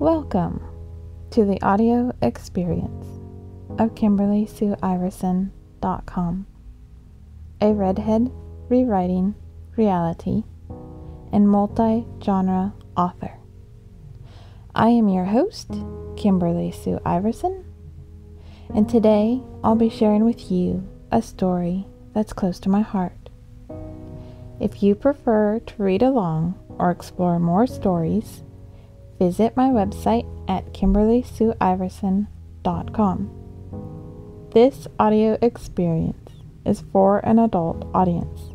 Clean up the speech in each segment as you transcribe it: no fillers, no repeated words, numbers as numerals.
Welcome to the audio experience of KimberlySueIverson.com, a redhead rewriting reality and multi-genre author. I am your host, Kimberly Sue Iverson, and today I'll be sharing with you a story that's close to my heart. If you prefer to read along or explore more stories, visit my website at KimberlySueIverson.com. This audio experience is for an adult audience.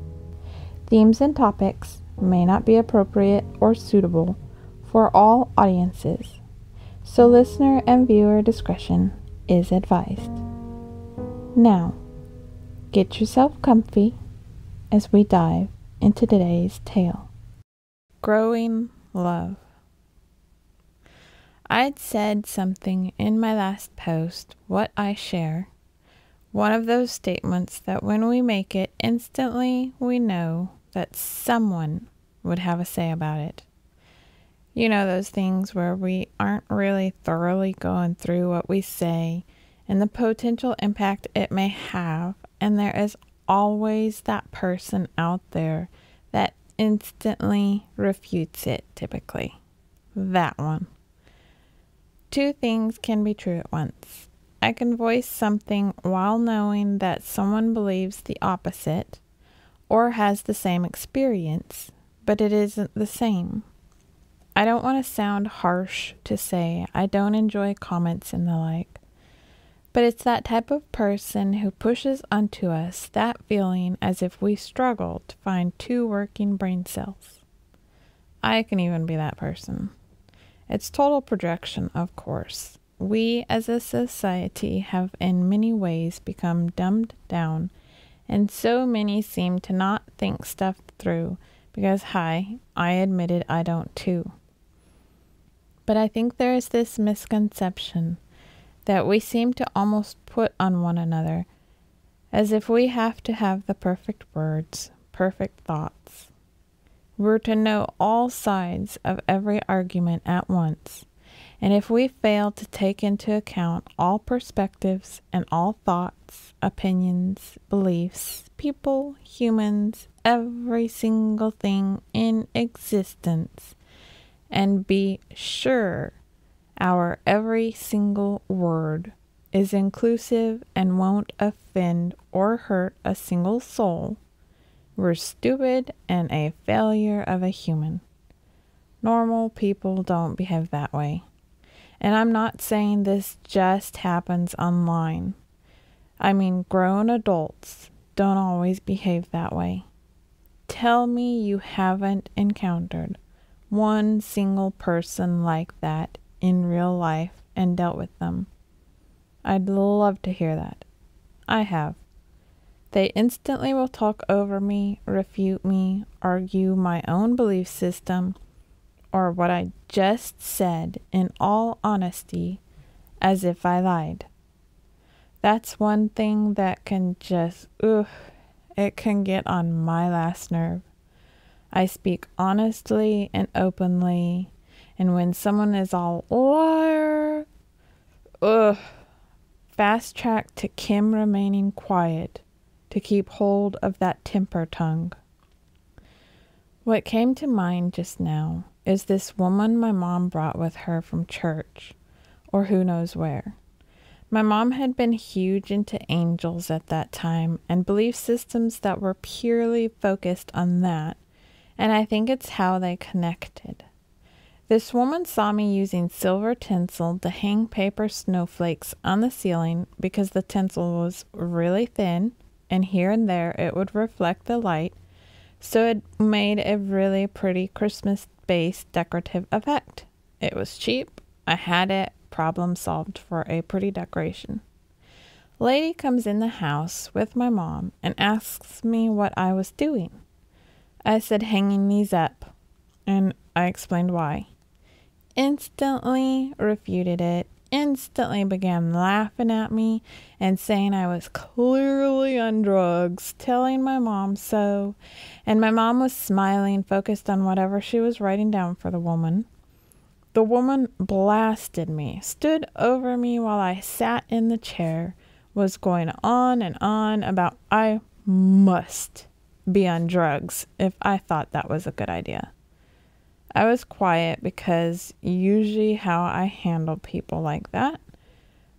Themes and topics may not be appropriate or suitable for all audiences, so listener and viewer discretion is advised. Now, get yourself comfy as we dive into today's tale. Growing Love. I'd said something in my last post, what I share, one of those statements that when we make it, instantly we know that someone would have a say about it. You know, those things where we aren't really thoroughly going through what we say and the potential impact it may have, and there is always that person out there that instantly refutes it, typically. That one. Two things can be true at once. I can voice something while knowing that someone believes the opposite or has the same experience, but it isn't the same. I don't want to sound harsh to say I don't enjoy comments and the like, but it's that type of person who pushes onto us that feeling as if we struggle to find two working brain cells. I can even be that person. It's total projection, of course. We as a society have in many ways become dumbed down, and so many seem to not think stuff through because, I admitted I don't too. But I think there is this misconception that we seem to almost put on one another, as if we have to have the perfect words, perfect thoughts. We're to know all sides of every argument at once, and if we fail to take into account all perspectives and all thoughts, opinions, beliefs, people, humans, every single thing in existence, and be sure our every single word is inclusive and won't offend or hurt a single soul, we're stupid and a failure of a human. Normal people don't behave that way. And I'm not saying this just happens online. I mean, grown adults don't always behave that way. Tell me you haven't encountered one single person like that in real life and dealt with them. I'd love to hear that. I have. They instantly will talk over me, refute me, argue my own belief system, or what I just said in all honesty, as if I lied. That's one thing that can just, it can get on my last nerve. I speak honestly and openly, and when someone is all liar, fast track to Kim remaining quiet to keep hold of that temper tongue. What came to mind just now is this woman my mom brought with her from church, or who knows where. My mom had been huge into angels at that time and belief systems that were purely focused on that, and I think it's how they connected. This woman saw me using silver tinsel to hang paper snowflakes on the ceiling because the tinsel was really thin, and here and there it would reflect the light, so it made a really pretty Christmas-based decorative effect. It was cheap, I had it, problem solved for a pretty decoration. Lady comes in the house with my mom and asks me what I was doing. I said hanging these up, and I explained why. Instantly refuted it, instantly began laughing at me and saying I was clearly on drugs, telling my mom so, and my mom was smiling, focused on whatever she was writing down for the woman. The woman blasted me, stood over me while I sat in the chair, was going on and on about I must be on drugs if I thought that was a good idea. I was quiet because usually how I handle people like that,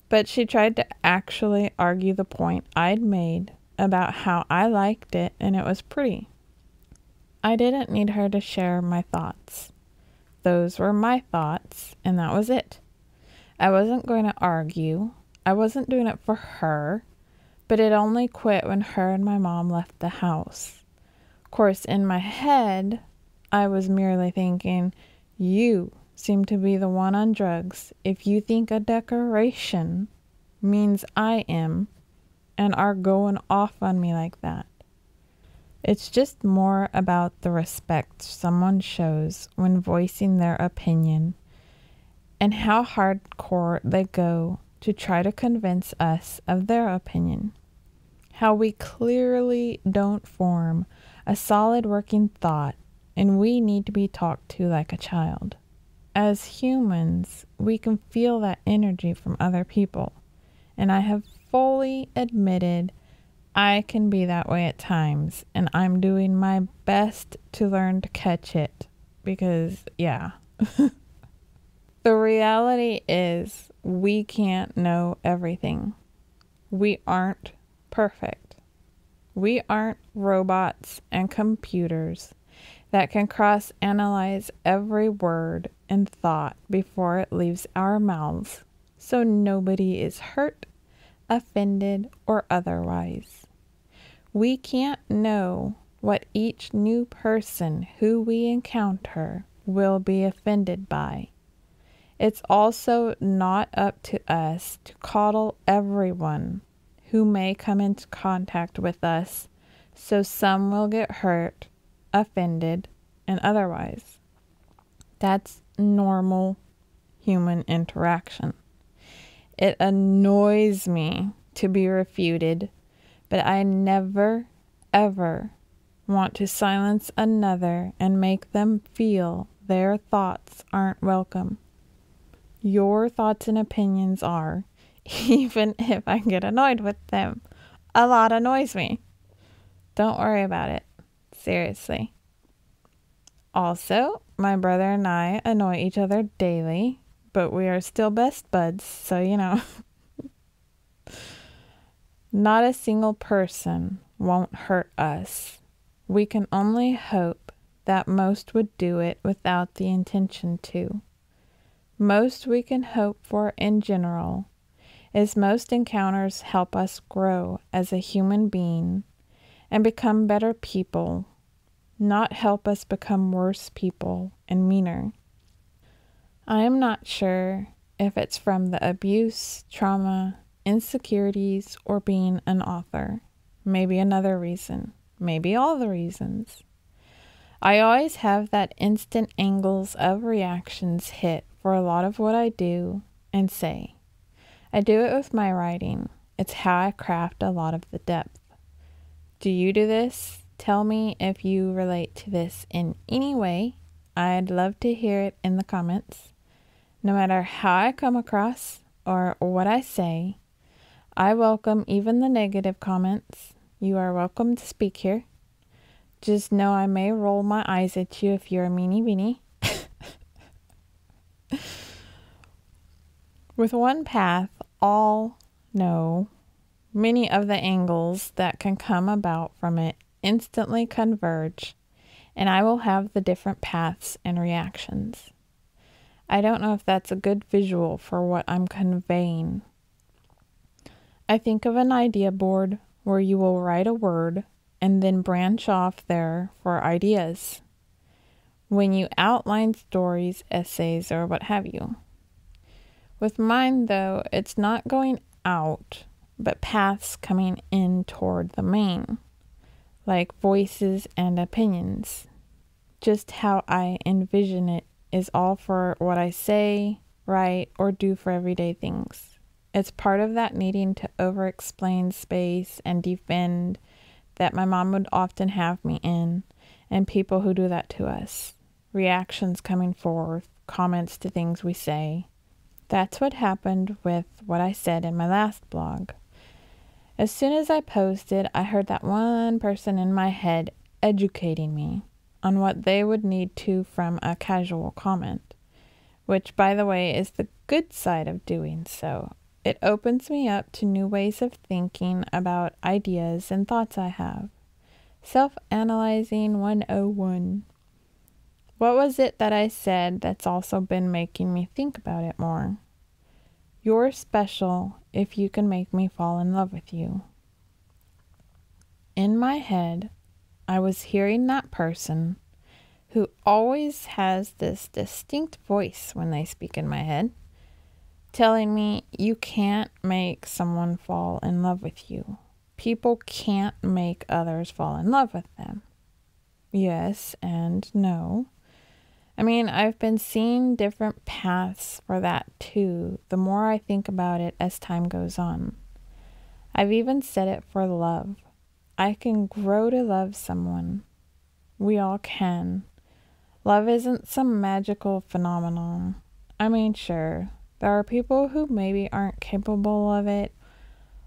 but she tried to actually argue the point I'd made about how I liked it and it was pretty. I didn't need her to share my thoughts. Those were my thoughts, and that was it. I wasn't going to argue. I wasn't doing it for her, but it only quit when her and my mom left the house. Of course, in my head, I was merely thinking, you seem to be the one on drugs if you think a decoration means I am and are going off on me like that. It's just more about the respect someone shows when voicing their opinion and how hardcore they go to try to convince us of their opinion. How we clearly don't form a solid working thought and we need to be talked to like a child. As humans, we can feel that energy from other people, and I have fully admitted I can be that way at times, and I'm doing my best to learn to catch it because, yeah. The reality is we can't know everything. We aren't perfect. We aren't robots and computers that can cross-analyze every word and thought before it leaves our mouths, so nobody is hurt, offended, or otherwise. We can't know what each new person who we encounter will be offended by. It's also not up to us to coddle everyone who may come into contact with us, so some will get hurt, offended, and otherwise. That's normal human interaction. It annoys me to be refuted, but I never, ever want to silence another and make them feel their thoughts aren't welcome. Your thoughts and opinions are, even if I get annoyed with them. A lot annoys me. Don't worry about it. Seriously. Also, my brother and I annoy each other daily, but we are still best buds, so you know. Not a single person won't hurt us. We can only hope that most would do it without the intention to. Most we can hope for in general is most encounters help us grow as a human being and become better people, not help us become worse people and meaner. I am not sure if it's from the abuse, trauma, insecurities, or being an author. Maybe another reason. Maybe all the reasons. I always have that instant angles of reactions hit for a lot of what I do and say. I do it with my writing. It's how I craft a lot of the depth. Do you do this? Tell me if you relate to this in any way. I'd love to hear it in the comments. No matter how I come across or what I say, I welcome even the negative comments. You are welcome to speak here. Just know I may roll my eyes at you if you're a meanie weenie. With one path, all know many of the angles that can come about from it instantly converge, and I will have the different paths and reactions. I don't know if that's a good visual for what I'm conveying. I think of an idea board where you will write a word and then branch off there for ideas when you outline stories, essays, or what have you. With mine, though, it's not going out, but paths coming in toward the main, like voices and opinions. Just how I envision it is all for what I say, write, or do for everyday things. It's part of that needing to over-explain space and defend that my mom would often have me in, and people who do that to us. Reactions coming forth, comments to things we say. That's what happened with what I said in my last blog. As soon as I posted, I heard that one person in my head educating me on what they would need to from a casual comment, which, by the way, is the good side of doing so. It opens me up to new ways of thinking about ideas and thoughts I have. Self-analyzing 101. What was it that I said that's also been making me think about it more? You're special if you can make me fall in love with you. In my head, I was hearing that person who always has this distinct voice when they speak in my head, telling me you can't make someone fall in love with you. People can't make others fall in love with them. Yes and no. I mean, I've been seeing different paths for that too, the more I think about it as time goes on. I've even said it for love. I can grow to love someone. We all can. Love isn't some magical phenomenon. I mean, sure, there are people who maybe aren't capable of it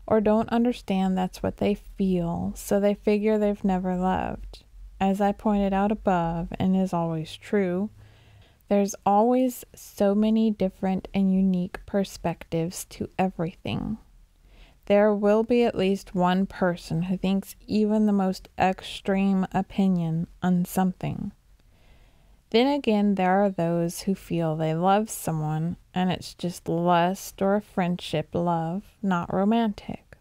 or don't understand that's what they feel, so they figure they've never loved. As I pointed out above, and is always true, there's always so many different and unique perspectives to everything. There will be at least one person who thinks even the most extreme opinion on something. Then again, there are those who feel they love someone and it's just lust or a friendship love, not romantic.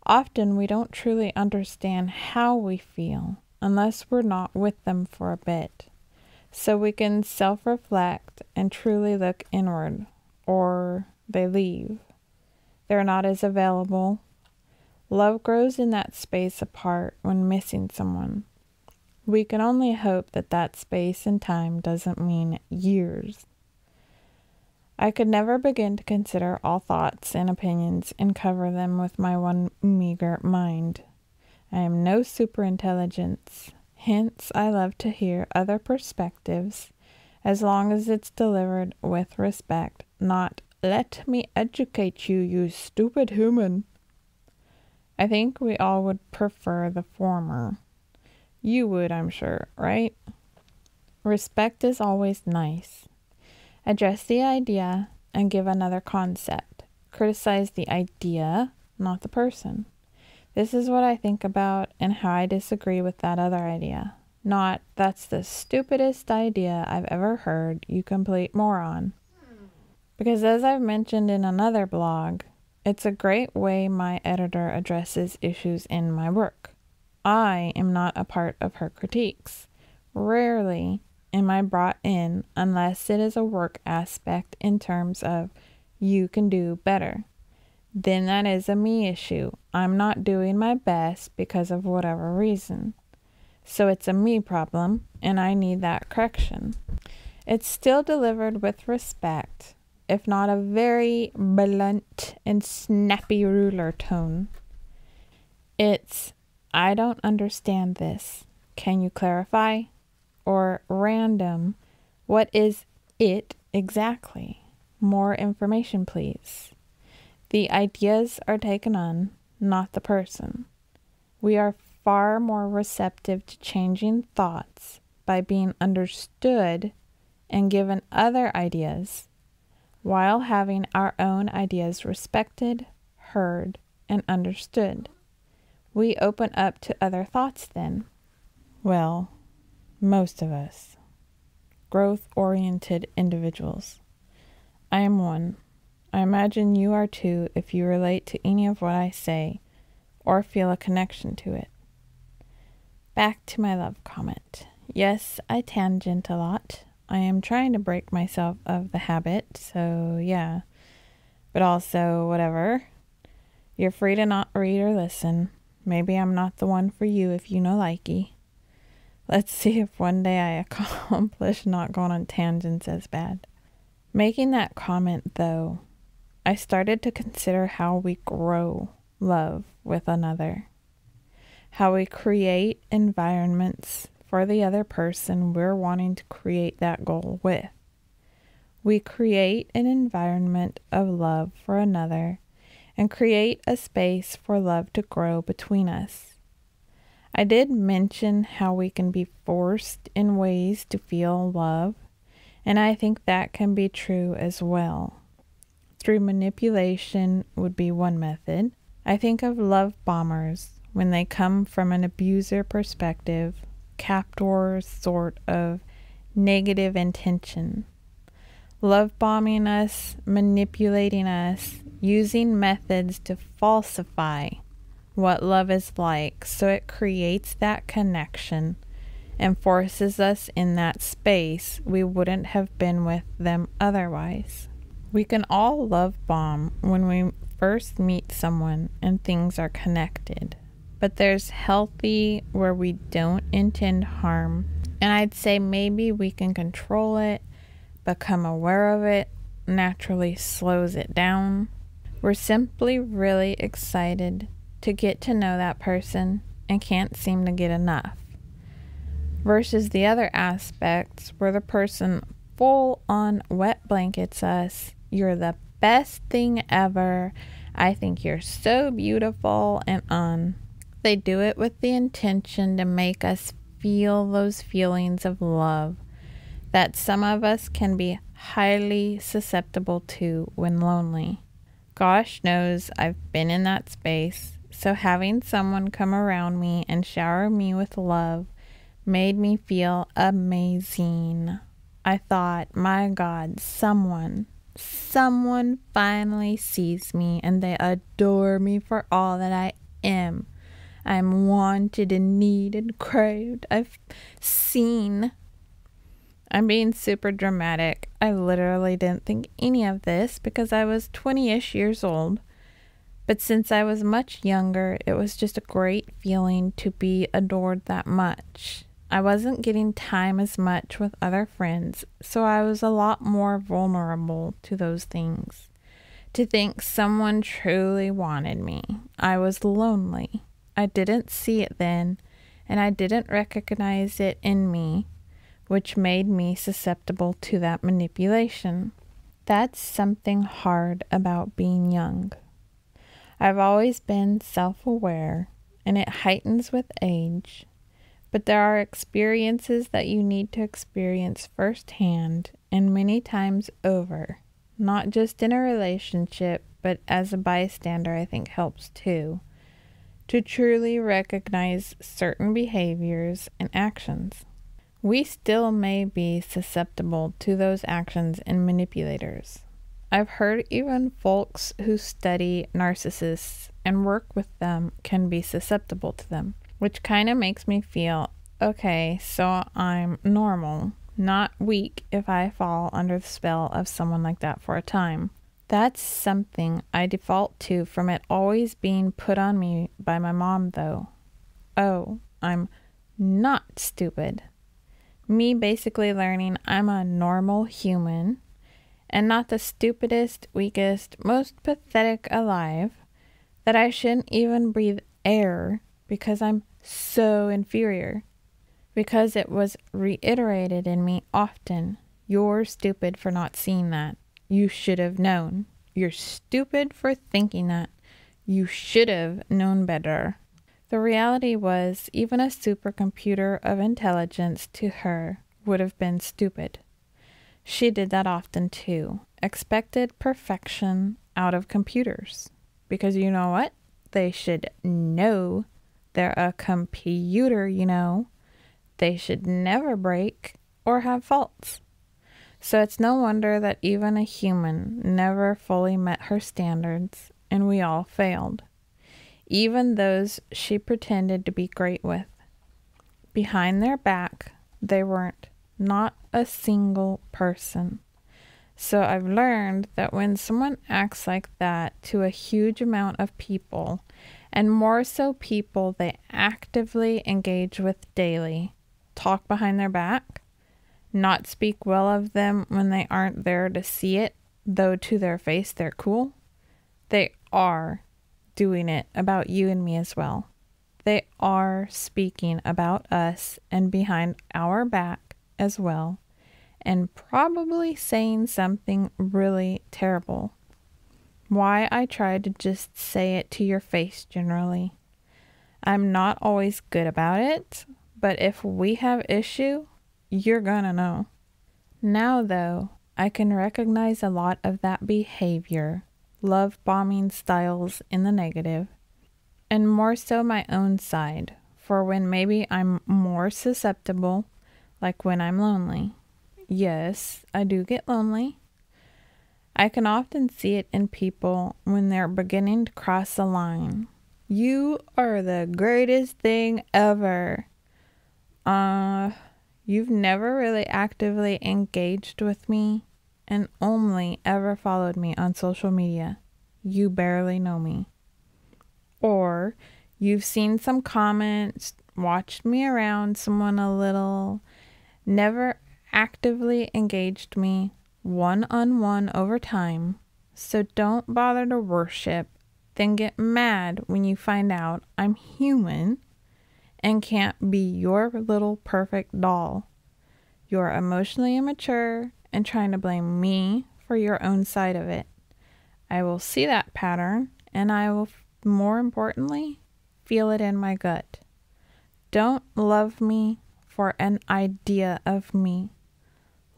Often we don't truly understand how we feel unless we're not with them for a bit. So we can self-reflect and truly look inward, or they leave. They're not as available. Love grows in that space apart when missing someone. We can only hope that that space and time doesn't mean years. I could never begin to consider all thoughts and opinions and cover them with my one meager mind. I am no superintelligence. Hence, I love to hear other perspectives, as long as it's delivered with respect, not, "Let me educate you, you stupid human." I think we all would prefer the former. You would, I'm sure, right? Respect is always nice. Address the idea and give another concept. Criticize the idea, not the person. This is what I think about and how I disagree with that other idea. Not, "That's the stupidest idea I've ever heard, you complete moron." Because as I've mentioned in another blog, it's a great way my editor addresses issues in my work. I am not a part of her critiques. Rarely am I brought in unless it is a work aspect in terms of you can do better. Then that is a me issue. I'm not doing my best because of whatever reason. So it's a me problem, and I need that correction. It's still delivered with respect, if not a very blunt and snappy ruler tone. It's, "I don't understand this. Can you clarify?" Or random, "What is it exactly? More information, please." The ideas are taken on, not the person. We are far more receptive to changing thoughts by being understood and given other ideas, while having our own ideas respected, heard, and understood. We open up to other thoughts then. Well, most of us. Growth-oriented individuals. I am one. I imagine you are too if you relate to any of what I say or feel a connection to it. Back to my love comment. Yes, I tangent a lot. I am trying to break myself of the habit, so yeah. But also, whatever. You're free to not read or listen. Maybe I'm not the one for you if you know likey. Let's see if one day I accomplish not going on tangents as bad. Making that comment, though, I started to consider how we grow love with another. How we create environments for the other person we're wanting to create that goal with. We create an environment of love for another and create a space for love to grow between us. I did mention how we can be forced in ways to feel love, and I think that can be true as well. Through manipulation would be one method. I think of love bombers when they come from an abuser perspective, captor sort of negative intention. Love bombing us, manipulating us, using methods to falsify what love is like so it creates that connection and forces us in that space we wouldn't have been with them otherwise. We can all love bomb when we first meet someone and things are connected, but there's healthy where we don't intend harm, and I'd say maybe we can control it, become aware of it, naturally slows it down. We're simply really excited to get to know that person and can't seem to get enough. Versus the other aspects where the person full on wet blankets us, you're the best thing ever, I think you're so beautiful, and on. They do it with the intention to make us feel those feelings of love that some of us can be highly susceptible to when lonely. Gosh knows I've been in that space, so having someone come around me and shower me with love made me feel amazing. I thought, my God, someone finally sees me and they adore me for all that I am. I'm wanted and needed and craved. I'm being super dramatic. I literally didn't think any of this because I was 20-ish years old. But since I was much younger, it was just a great feeling to be adored that much. I wasn't getting time as much with other friends, so I was a lot more vulnerable to those things. To think someone truly wanted me. I was lonely. I didn't see it then, and I didn't recognize it in me, which made me susceptible to that manipulation. That's something hard about being young. I've always been self-aware, and it heightens with age. But there are experiences that you need to experience firsthand and many times over. Not just in a relationship, but as a bystander, I think helps too. To truly recognize certain behaviors and actions. We still may be susceptible to those actions and manipulators. I've heard even folks who study narcissists and work with them can be susceptible to them, which kind of makes me feel, okay, so I'm normal, not weak if I fall under the spell of someone like that for a time. That's something I default to from it always being put on me by my mom, though. Oh, I'm not stupid. Me basically learning I'm a normal human and not the stupidest, weakest, most pathetic alive, that I shouldn't even breathe air because I'm so inferior. Because it was reiterated in me often, you're stupid for not seeing that. You should have known. You're stupid for thinking that. You should have known better. The reality was, even a supercomputer of intelligence to her would have been stupid. She did that often too. Expected perfection out of computers. Because you know what? They should know they're a computer, you know. They should never break or have faults. So it's no wonder that even a human never fully met her standards, and we all failed. Even those she pretended to be great with. Behind their back, they weren't. Not a single person. So I've learned that when someone acts like that to a huge amount of people, and more so people they actively engage with daily, talk behind their back, not speak well of them when they aren't there to see it, though to their face they're cool, they are doing it about you and me as well. They are speaking about us and behind our back as well, and probably saying something really terrible. Why I try to just say it to your face generally. I'm not always good about it, but if we have issue, you're gonna know. Now though, I can recognize a lot of that behavior, love bombing styles in the negative, and more so my own side, for when maybe I'm more susceptible, like when I'm lonely. Yes, I do get lonely. I can often see it in people when they're beginning to cross the line. You are the greatest thing ever. You've never really actively engaged with me and only ever followed me on social media. You barely know me. Or you've seen some comments, watched me around someone a little, never actively engaged me one-on-one over time, so don't bother to worship, then get mad when you find out I'm human and can't be your little perfect doll. You're emotionally immature and trying to blame me for your own side of it. I will see that pattern and I will, more importantly, feel it in my gut. Don't love me for an idea of me.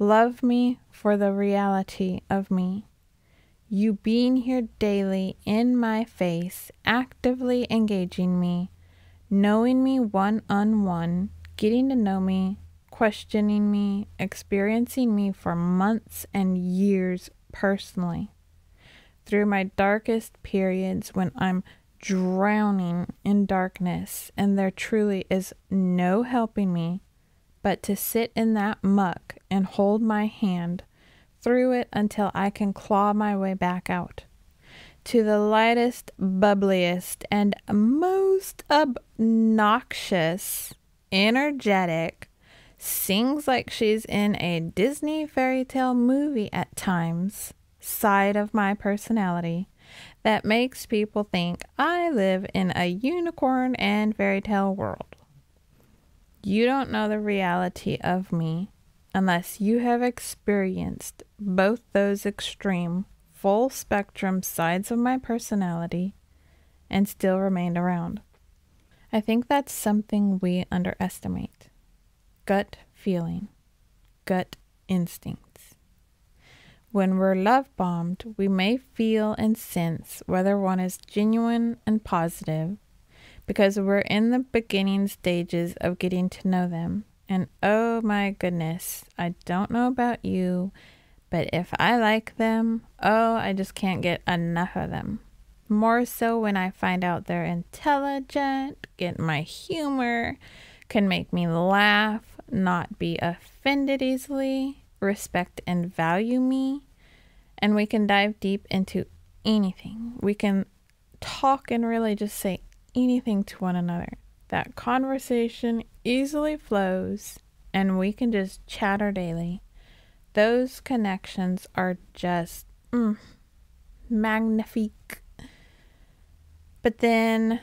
Love me for the reality of me. You being here daily in my face, actively engaging me, knowing me one-on-one, getting to know me, questioning me, experiencing me for months and years personally. Through my darkest periods when I'm drowning in darkness and there truly is no helping me but to sit in that muck and hold my hand through it until I can claw my way back out. To the lightest, bubbliest, and most obnoxious, energetic, sings like she's in a Disney fairy tale movie at times, side of my personality that makes people think I live in a unicorn and fairy tale world. You don't know the reality of me unless you have experienced both those extreme, full spectrum sides of my personality and still remained around. I think that's something we underestimate. Gut feeling, gut instincts. When we're love-bombed, we may feel and sense whether one is genuine and positive because we're in the beginning stages of getting to know them. And oh my goodness, I don't know about you, but if I like them, I just can't get enough of them. More so when I find out they're intelligent, get my humor, can make me laugh, not be offended easily, respect and value me, and we can dive deep into anything. We can talk and really just say anything to one another. That conversation easily flows and we can just chatter daily. Those connections are just magnifique. But then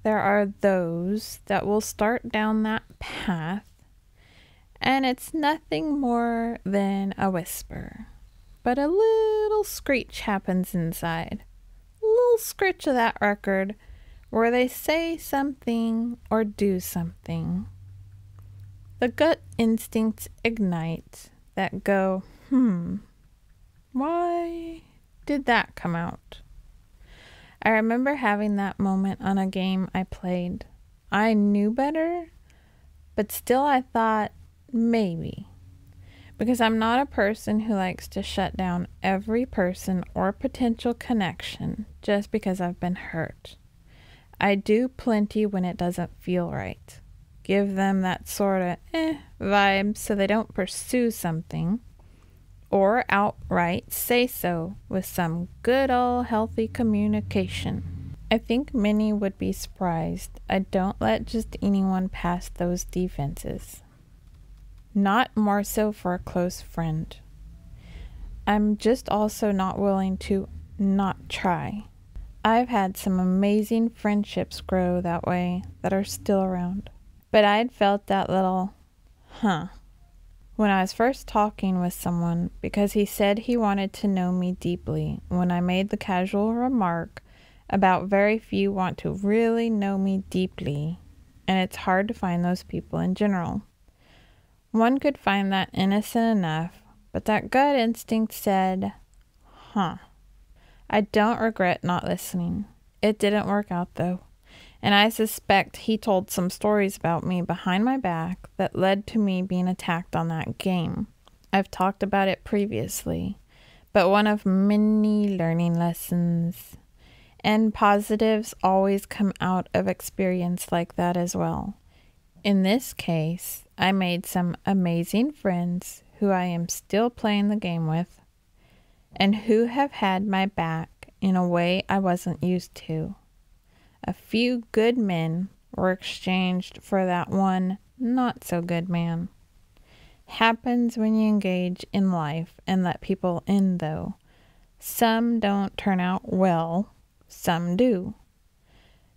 there are those that will start down that path and it's nothing more than a whisper. But a little screech happens inside. A little scritch of that record where they say something or do something. The gut instincts ignite that go, why did that come out? I remember having that moment on a game I played. I knew better, but still I thought maybe. Because I'm not a person who likes to shut down every person or potential connection just because I've been hurt. I do plenty when it doesn't feel right. Give them that sort of vibe so they don't pursue something. Or outright say so with some good old healthy communication. I think many would be surprised I don't let just anyone pass those defenses. Not more so for a close friend. I'm just also not willing to not try. I've had some amazing friendships grow that way that are still around. But I'd felt that little, When I was first talking with someone because he said he wanted to know me deeply, when I made the casual remark about very few want to really know me deeply, and it's hard to find those people in general. One could find that innocent enough, but that gut instinct said, I don't regret not listening. It didn't work out though, and I suspect he told some stories about me behind my back that led to me being attacked on that game. I've talked about it previously, but one of many learning lessons. And positives always come out of experience like that as well. In this case, I made some amazing friends who I am still playing the game with, and who have had my back in a way I wasn't used to. A few good men were exchanged for that one not so good man. Happens when you engage in life and let people in, though. Some don't turn out well. Some do.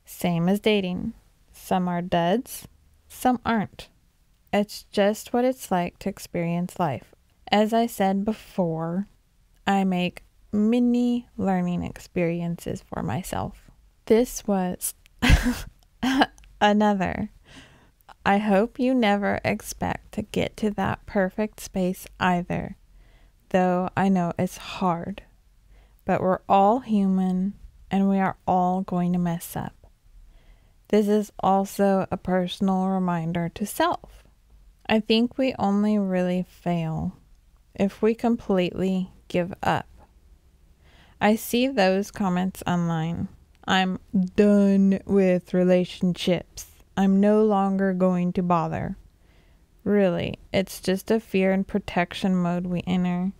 Same as dating. Some are duds, some aren't. It's just what it's like to experience life. As I said before, I make many learning experiences for myself. This was another. I hope you never expect to get to that perfect space either, though I know it's hard. But we're all human, and we are all going to mess up. This is also a personal reminder to self. I think we only really fail if we completely give up. I see those comments online. I'm done with relationships. I'm no longer going to bother. Really, it's just a fear and protection mode we enter.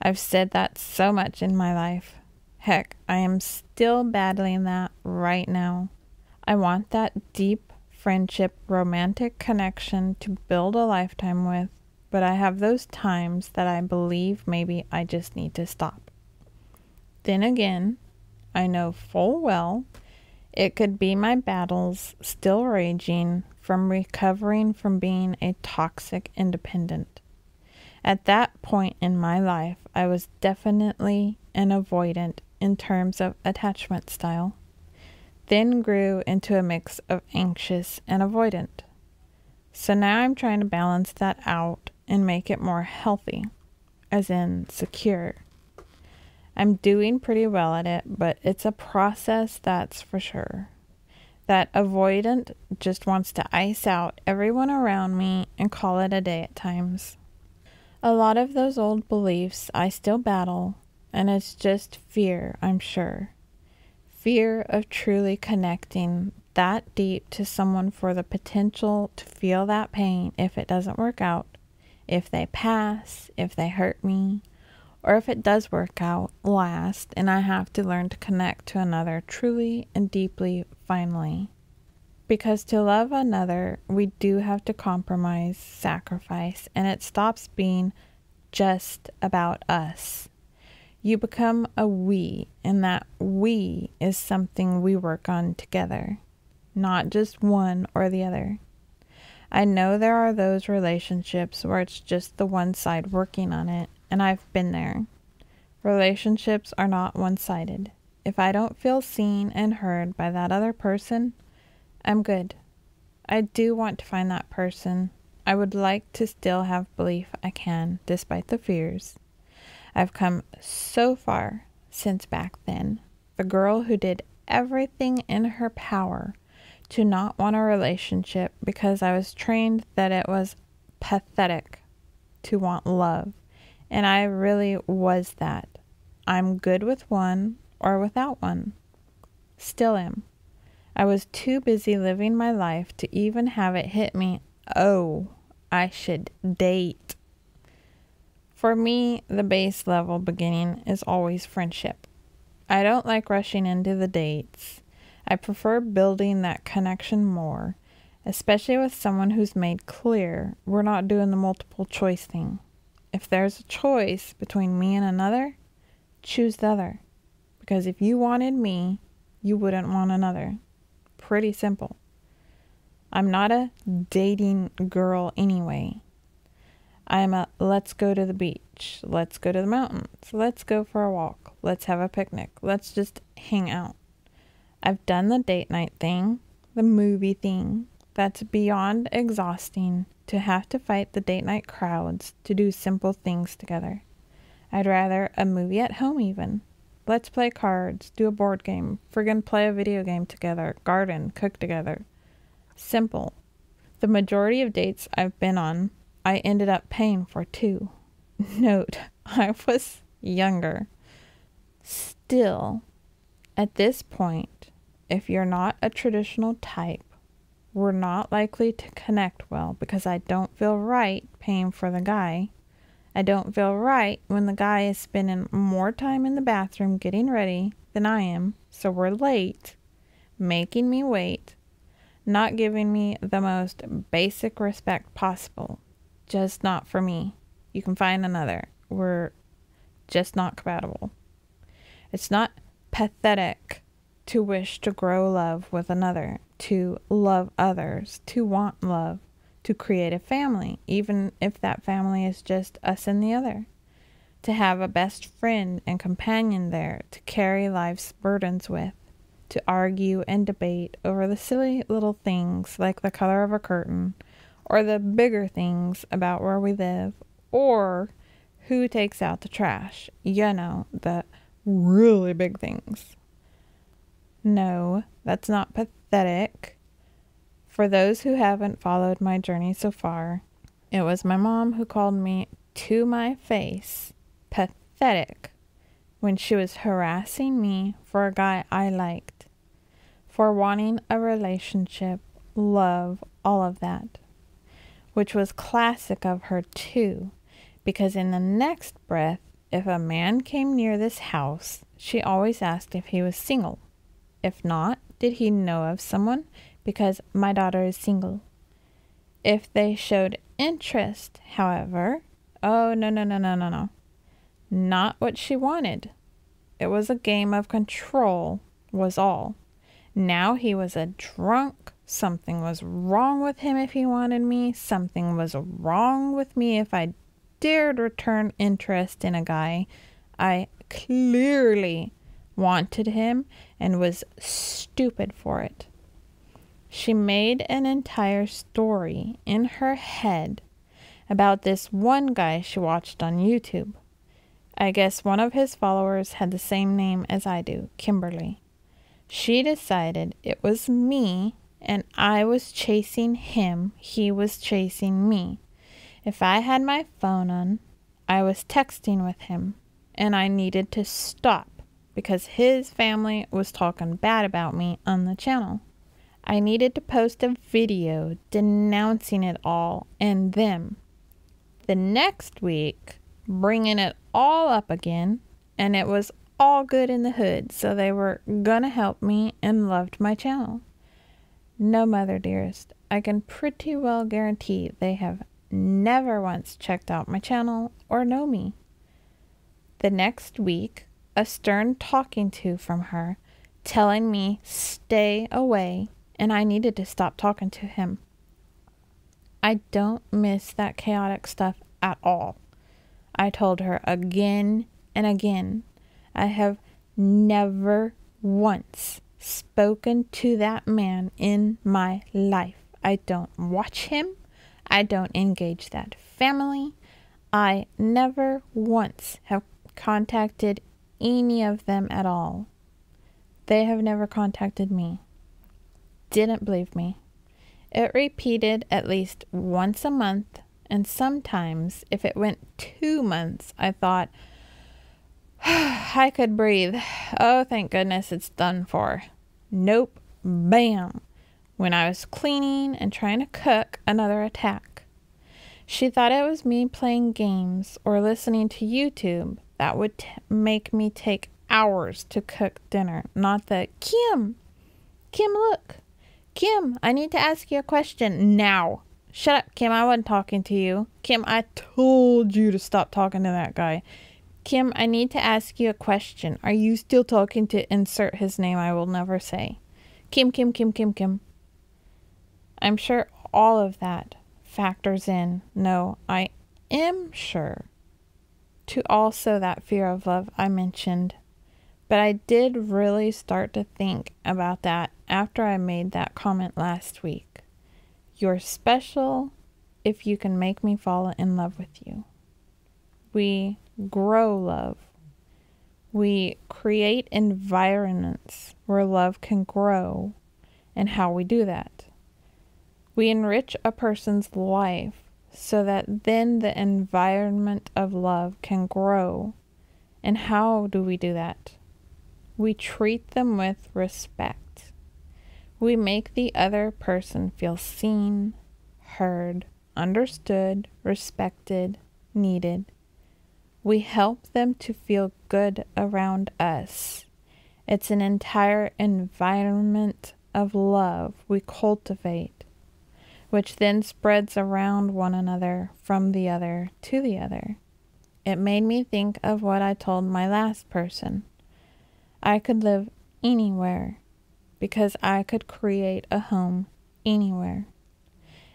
I've said that so much in my life. Heck, I am still battling that right now. I want that deep friendship, romantic connection to build a lifetime with, but I have those times that I believe maybe I just need to stop. Then again, I know full well it could be my battles still raging from recovering from being a toxic independent. At that point in my life, I was definitely an avoidant in terms of attachment style, then grew into a mix of anxious and avoidant. So now I'm trying to balance that out and make it more healthy, as in secure. I'm doing pretty well at it, but it's a process, that's for sure. That avoidant just wants to ice out everyone around me and call it a day at times. A lot of those old beliefs I still battle, and it's just fear, I'm sure. Fear of truly connecting that deep to someone for the potential to feel that pain if it doesn't work out, if they pass, if they hurt me, or if it does work out last and I have to learn to connect to another truly and deeply finally. Because to love another, we do have to compromise, sacrifice, and it stops being just about us. You become a we, and that we is something we work on together, not just one or the other. I know there are those relationships where it's just the one side working on it, and I've been there. Relationships are not one-sided. If I don't feel seen and heard by that other person, I'm good. I do want to find that person. I would like to still have belief I can, despite the fears. I've come so far since back then. The girl who did everything in her power to not want a relationship because I was trained that it was pathetic to want love. And I really was that. I'm good with one or without one. Still am. I was too busy living my life to even have it hit me, oh, I should date. For me, the base level beginning is always friendship. I don't like rushing into the dates. I prefer building that connection more, especially with someone who's made clear we're not doing the multiple choice thing. If there's a choice between me and another, choose the other. Because if you wanted me, you wouldn't want another. Pretty simple. I'm not a dating girl anyway. I'm a let's go to the beach, let's go to the mountains, let's go for a walk, let's have a picnic, let's just hang out. I've done the date night thing, the movie thing. That's beyond exhausting to have to fight the date night crowds to do simple things together. I'd rather a movie at home even. Let's play cards, do a board game, friggin' play a video game together, garden, cook together. Simple. The majority of dates I've been on, I ended up paying for too. Note, I was younger. Still, at this point, if you're not a traditional type, we're not likely to connect well because I don't feel right paying for the guy. I don't feel right when the guy is spending more time in the bathroom getting ready than I am, so we're late, making me wait, not giving me the most basic respect possible. Just not for me. You can find another. We're just not compatible. It's not pathetic to wish to grow love with another, to love others, to want love, to create a family, even if that family is just us and the other. To have a best friend and companion there to carry life's burdens with, to argue and debate over the silly little things like the color of a curtain, or the bigger things about where we live, or who takes out the trash. You know, the really big things. No, that's not pathetic. For those who haven't followed my journey so far, it was my mom who called me to my face pathetic when she was harassing me for a guy I liked, for wanting a relationship, love, all of that, which was classic of her too, because in the next breath, if a man came near this house, she always asked if he was single. If not, did he know of someone? Because my daughter is single. If they showed interest, however, oh, no. Not what she wanted. It was a game of control, was all. Now he was a drunk. Something was wrong with him if he wanted me. Something was wrong with me if I dared return interest in a guy. I clearly wanted him and was stupid for it. She made an entire story in her head about this one guy she watched on YouTube. I guess one of his followers had the same name as I do, Kimberly. She decided it was me and I was chasing him, he was chasing me. If I had my phone on, I was texting with him and I needed to stop because his family was talking bad about me on the channel. I needed to post a video denouncing it all and them. The next week, bringing it all up again, and it was all good in the hood, so they were gonna help me and loved my channel. No, mother dearest, I can pretty well guarantee they have never once checked out my channel or know me. The next week, a stern talking to from her, telling me stay away, and I needed to stop talking to him. I don't miss that chaotic stuff at all. I told her again and again, I have never once spoken to that man in my life. I don't watch him. I don't engage that family. I never once have contacted any of them at all. They have never contacted me. Didn't believe me. It repeated at least once a month, and sometimes if it went 2 months, I thought, I could breathe. Oh, thank goodness it's done for. Nope. Bam. When I was cleaning and trying to cook, another attack. She thought it was me playing games or listening to YouTube that would make me take hours to cook dinner. Not the, Kim, look. Kim, I need to ask you a question now. Shut up, Kim. I wasn't talking to you. Kim, I told you to stop talking to that guy. Kim, I need to ask you a question. Are you still talking to insert his name I will never say? Kim. I'm sure all of that factors in. No, I am sure to also that fear of love I mentioned. But I did really start to think about that after I made that comment last week. You're special if you can make me fall in love with you. We grow love. We create environments where love can grow, and how we do that. We enrich a person's life so that then the environment of love can grow. And how do we do that? We treat them with respect. We make the other person feel seen, heard, understood, respected, needed. We help them to feel good around us. It's an entire environment of love we cultivate, which then spreads around one another from the other to the other. It made me think of what I told my last person. I could live anywhere because I could create a home anywhere.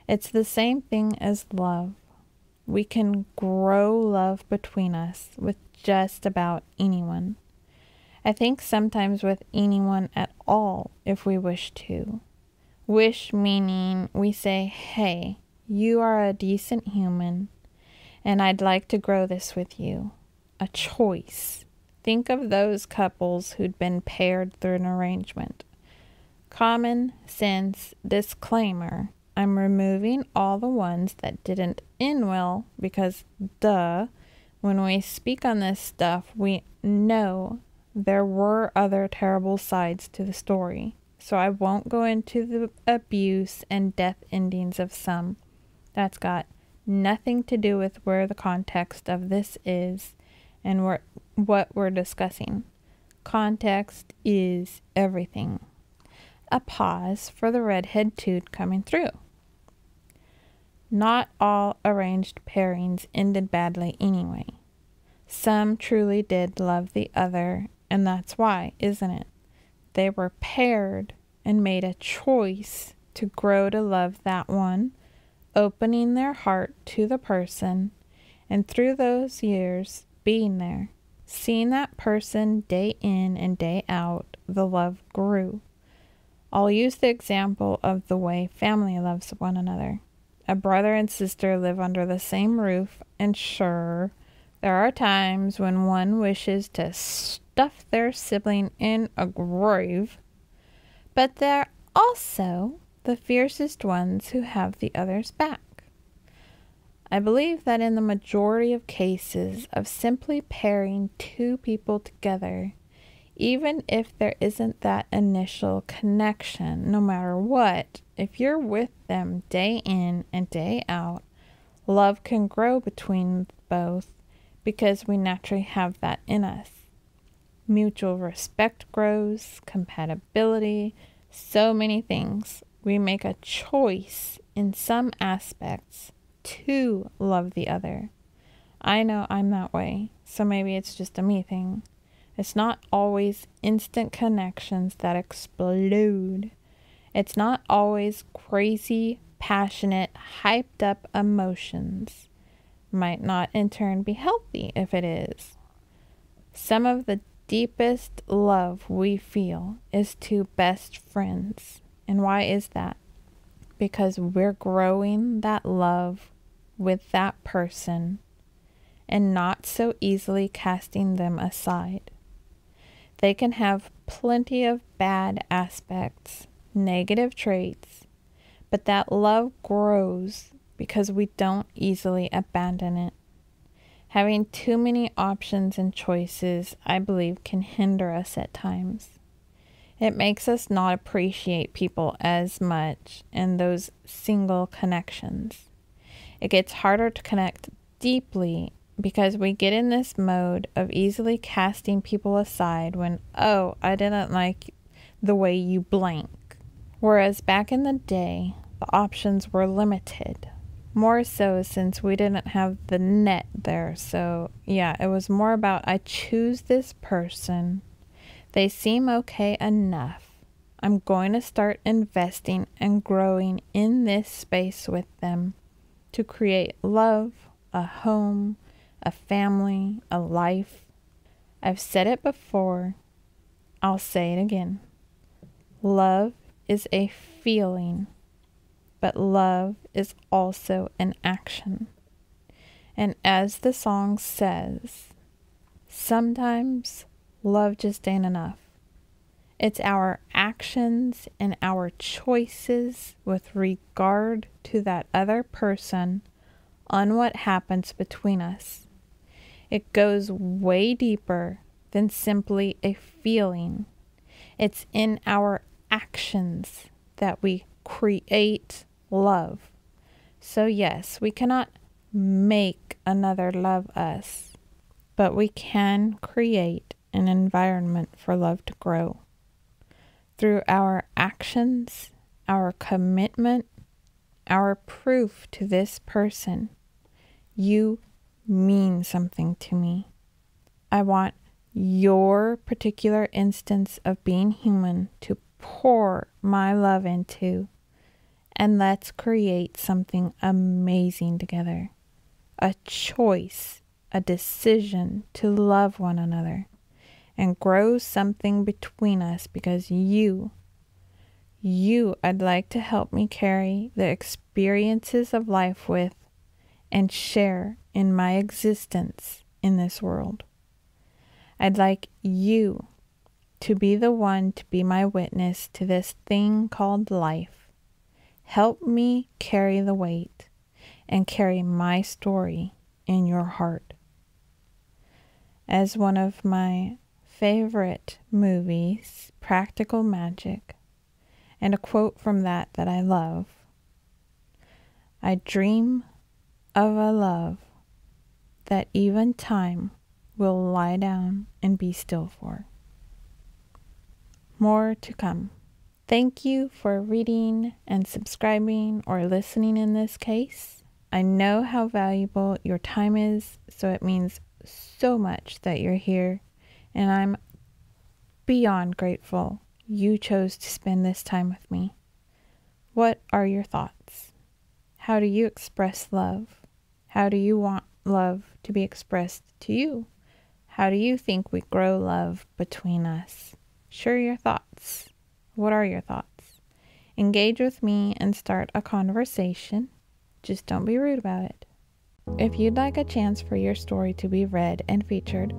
It's the same thing as love. We can grow love between us with just about anyone. I think sometimes with anyone at all if we wish to. Wish meaning we say, hey, you are a decent human and I'd like to grow this with you. A choice. Think of those couples who'd been paired through an arrangement. Common sense disclaimer. I'm removing all the ones that didn't end well because, duh, when we speak on this stuff, we know there were other terrible sides to the story. So I won't go into the abuse and death endings of some. That's got nothing to do with where the context of this is and what we're discussing. Context is everything. A pause for the redhead toot coming through. Not all arranged pairings ended badly anyway. Some truly did love the other, and that's why, isn't it? They were paired and made a choice to grow to love that one, opening their heart to the person, and through those years being there, seeing that person day in and day out, the love grew. I'll use the example of the way family loves one another. A brother and sister live under the same roof, and sure, there are times when one wishes to stuff their sibling in a grave, but they're also the fiercest ones who have the other's back. I believe that in the majority of cases of simply pairing two people together, even if there isn't that initial connection, no matter what, if you're with them day in and day out, love can grow between both because we naturally have that in us. Mutual respect grows, compatibility, so many things. We make a choice in some aspects to love the other. I know I'm that way, so maybe it's just a me thing. It's not always instant connections that explode. It's not always crazy, passionate, hyped up emotions. Might not in turn be healthy if it is. Some of the deepest love we feel is to best friends. And why is that? Because we're growing that love with that person and not so easily casting them aside. They can have plenty of bad aspects, negative traits, but that love grows because we don't easily abandon it. Having too many options and choices, I believe, can hinder us at times. It makes us not appreciate people as much in those single connections. It gets harder to connect deeply because we get in this mode of easily casting people aside when, oh, I didn't like the way you blank. Whereas back in the day, the options were limited. More so since we didn't have the net there. So yeah, it was more about I choose this person. They seem okay enough. I'm going to start investing and growing in this space with them to create love, a home, a family, a life. I've said it before. I'll say it again. Love is a feeling, but love is also an action. And as the song says, sometimes love just ain't enough. It's our actions and our choices with regard to that other person on what happens between us. It goes way deeper than simply a feeling. It's in our actions that we create love. So yes, we cannot make another love us, but we can create an environment for love to grow. Through our actions, our commitment, our proof to this person, you mean something to me. I want your particular instance of being human to pour my love into, and let's create something amazing together. A choice, a decision to love one another and grow something between us, because you, I'd like to help me carry the experiences of life with and share in my existence in this world. I'd like you to be the one to be my witness to this thing called life. Help me carry the weight and carry my story in your heart. As one of my favorite movies, Practical Magic, and a quote from that I love, I dream of a love that even time will lie down and be still for. More to come. Thank you for reading and subscribing or listening in this case. I know how valuable your time is, so it means so much that you're here, and I'm beyond grateful you chose to spend this time with me. What are your thoughts? How do you express love? How do you want love to be expressed to you? How do you think we grow love between us? Share your thoughts. What are your thoughts? Engage with me and start a conversation. Just don't be rude about it. If you'd like a chance for your story to be read and featured,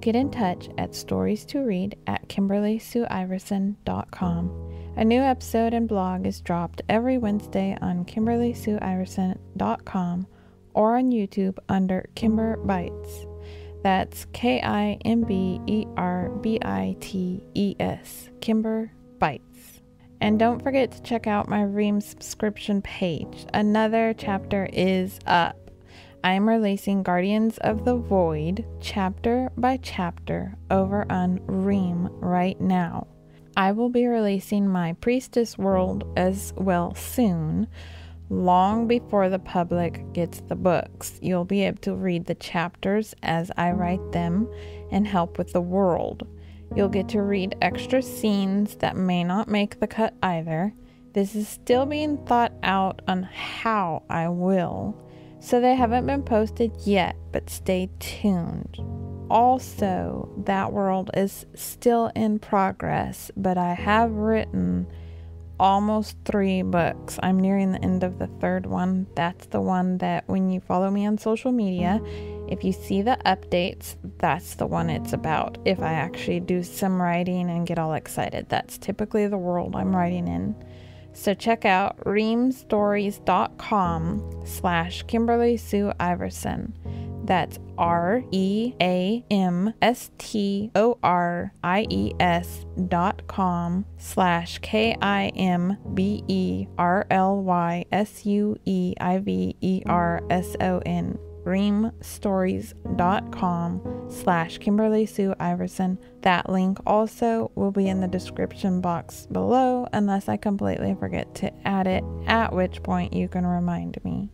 get in touch at stories2read@KimberlySueIverson.com. A new episode and blog is dropped every Wednesday on KimberlySueIverson.com or on YouTube under Kimber Bites. That's KimberBites, Kimber Bites. And don't forget to check out my Ream subscription page. Another chapter is up. I'm releasing Guardians of the Void chapter by chapter over on Ream right now. I will be releasing my Priestess World as well soon, long before the public gets the books. You'll be able to read the chapters as I write them and help with the world. You'll get to read extra scenes that may not make the cut either. This is still being thought out on how I will, so they haven't been posted yet, but stay tuned. Also, that world is still in progress, but I have written almost 3 books. I'm nearing the end of the 3rd one. That's the one that when you follow me on social media, if you see the updates, that's the one it's about. If I actually do some writing and get all excited, that's typically the world I'm writing in. So check out reamstories.com/KimberlySueIverson. That's reamstories.com/KimberlySueIverson. reamstories.com/KimberlySueIverson. That link also will be in the description box below, unless I completely forget to add it, at which point you can remind me.